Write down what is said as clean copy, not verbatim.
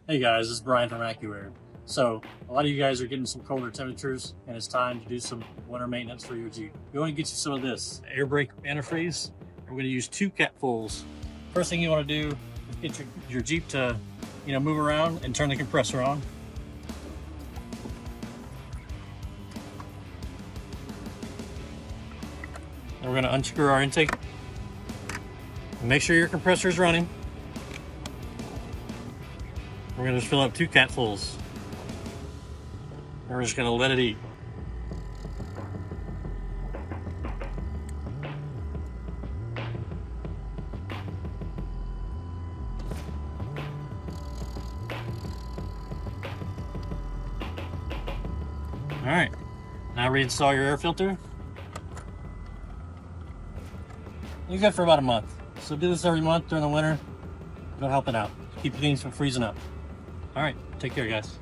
Hey guys, this is Brian from AccuAir. So, a lot of you guys are getting some colder temperatures and it's time to do some winter maintenance for your Jeep. We want to get you some of this air brake antifreeze. We're going to use 2 capfuls. First thing you want to do is get your Jeep to, move around and turn the compressor on. And we're going to unscrew our intake. Make sure your compressor is running. We're going to just fill up 2 capfuls. And we're just going to let it eat. All right, now reinstall your air filter. You're good for about a month. So do this every month during the winter. It'll help it out. Keep things from freezing up. All right, take care, guys.